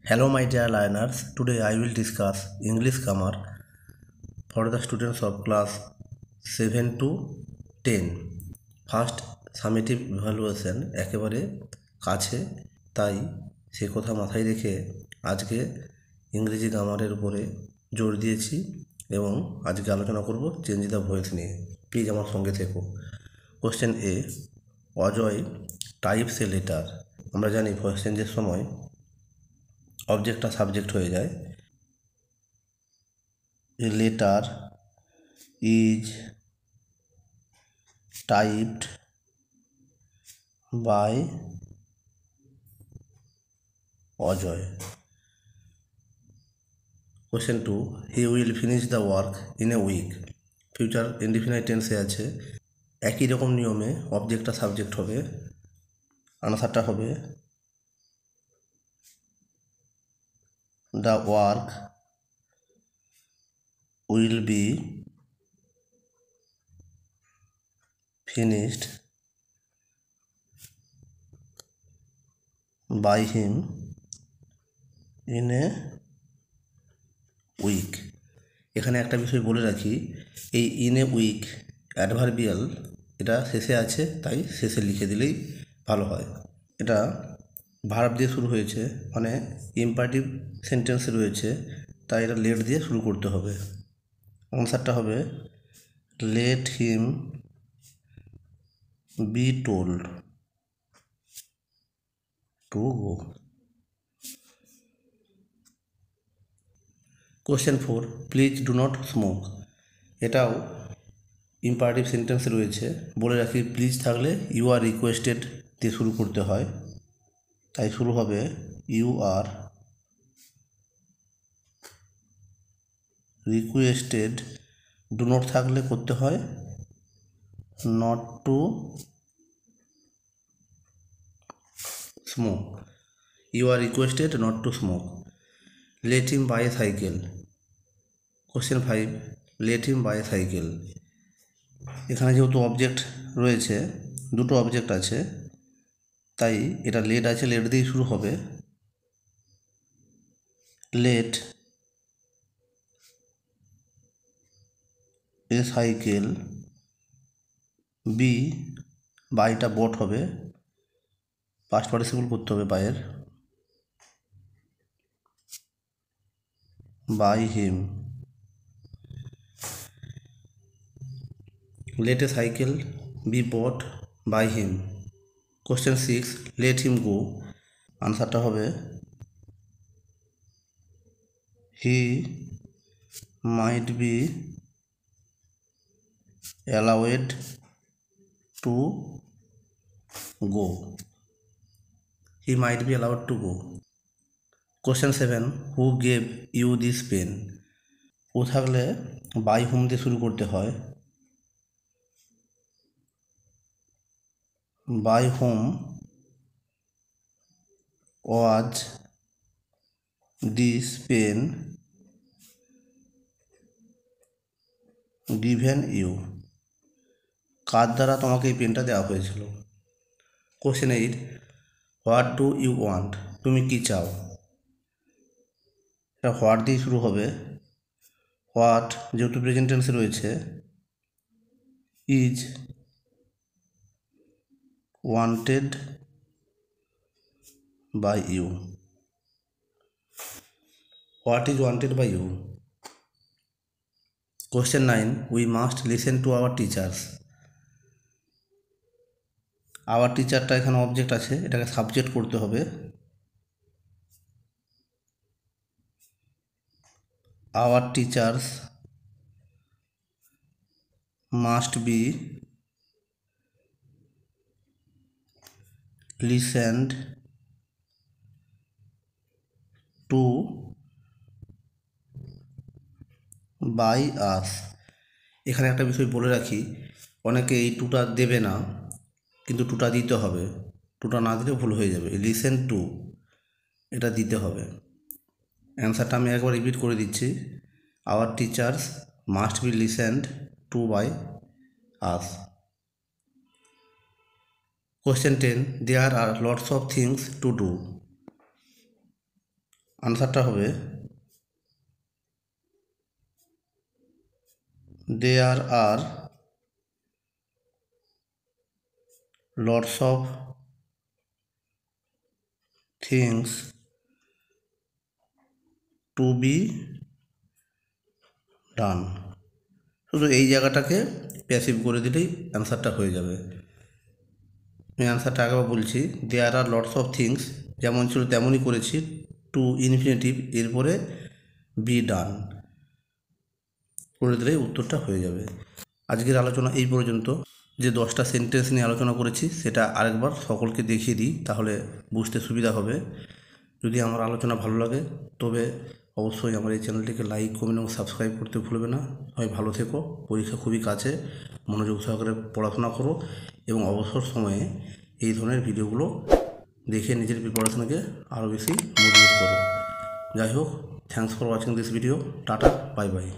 Hello my dear learners, today I will discuss English grammar for the students of class 7 to 10. First summative evaluation একেবারে কাছে, তাই সে কথা মাথায় রেখে আজকে ইংরেজি গ্রামারের উপরে জোর দিয়েছি এবং আজকে আলোচনা করব চেঞ্জ দ্য ভয়েস নিয়ে। প্লিজ আমার সঙ্গে থেকো। Question a, Ajay types a letter. আমরা জানি ভয়েস চেঞ্জের সময় অবজেক্টটা সাবজেক্ট হয়ে যায়। A letter is typed by Ajoy. Question 2, he will finish the work in a week. Future indefinite টেন্সে আছে, একই রকম নিয়মে অবজেক্টটা সাবজেক্ট হবে। আনসারটা হবে the work will be finished by him in a week. এখানে একটা বিষয় বলে রাখি, এই ইন এ উইক অ্যাডভার্বিয়াল এটা শেষে আছে, তাই শেষে লিখে দিলেই ভালো হয়। এটা ভার্ব দিয়ে শুরু হয়েছে, মানে ইম্পারেটিভ সেন্টেন্স রয়েছে, তাই এটা লেট দিয়ে শুরু করতে হবে। আনসারটা হবে let him be told to go. Question 4, please do not smoke. এটাও ইম্পারেটিভ সেন্টেন্স রয়েছে, বলে রাখি প্লিজ থাকলে ইউ আর রিকোয়েস্টেড দিয়ে শুরু করতে হয়, তাই শুরু হবে you are requested. Do not থাকলে করতে হয় not to smoke. You are requested not to smoke. Let him buy a cycle. Question 5, let him buy a cycle. এখানে যেহেতু অবজেক্ট রয়েছে, দুটো অবজেক্ট আছে, তাই এটা লেট আছে, লেট দিয়েই শুরু হবে। লেট এ সাইকেল বি, বাইটা বট হবে, পাস্ট পার্টিসিপল করতে হবে বাইয়ের, by him. Let a cycle be bought by him. Question 6, let him go. আনসারটা হবে he might be allowed to go. He might be allowed to go. Question 7, who gave you this pen. ও থাকলে by whom দিয়ে শুরু করতে হয়, by whom was this pen given you. কার দ্বারা তোমাকে এই পেনটা দেওয়া হয়েছিল। Question 8, what do you want. তুমি কি চাও। এটা হোয়াট দিয়ে শুরু হবে, হোয়াট যেহেতু প্রেজেন্ট টেন্সে রয়েছে, is wanted by you. What is wanted by you. Question 9, we must listen to our teachers. Our টিচারটা এখানে অবজেক্ট আছে, এটাকে সাবজেক্ট করতে হবে। Our teachers must be listened to by us. এখানে একটা বিষয় বলে রাখি, অনেকে এই টুটা দেবে না, কিন্তু টুটা দিতে হবে। টুটা না দিলে ভুল হয়ে যাবে। লিসেন টু এটা দিতে হবে। অ্যান্সারটা আমি একবার রিপিট করে দিচ্ছি, our teachers must be listened to by us. Question 10, there are lots of things to do. আনসারটা হবে there are lots of things to be done. শুধু এই জায়গাটাকে প্যাসিভ করে দিলেই অ্যান্সারটা হয়ে যাবে। আমি অ্যান্সারটা একবার বলছি, দেয়ার আর লটস অফ থিংস যেমন ছিল তেমনই করেছি, টু ইনফিনিটিভ এরপরে বি ডান করে দিলেই উত্তরটা হয়ে যাবে। আজকের আলোচনা এই পর্যন্ত। যে 10টা সেন্টেন্স নিয়ে আলোচনা করেছি সেটা আরেকবার সকলকে দেখিয়ে দিই, তাহলে বুঝতে সুবিধা হবে। যদি আমার আলোচনা ভালো লাগে তবে অবশ্যই আমার এই চ্যানেলটিকে লাইক, কমেন্ট এবং সাবস্ক্রাইব করতে ভুলবে না। সবাই ভালো থেকো, পরীক্ষা খুবই কাছে, মনোযোগ সহকারে পড়াশোনা করো এবং অবসর সময়ে এই ধরনের ভিডিওগুলো দেখে নিজের প্রিপারেশনকে আরও বেশি মজবুত করো। যাই হোক, thanks for watching this video. Tata, bye bye.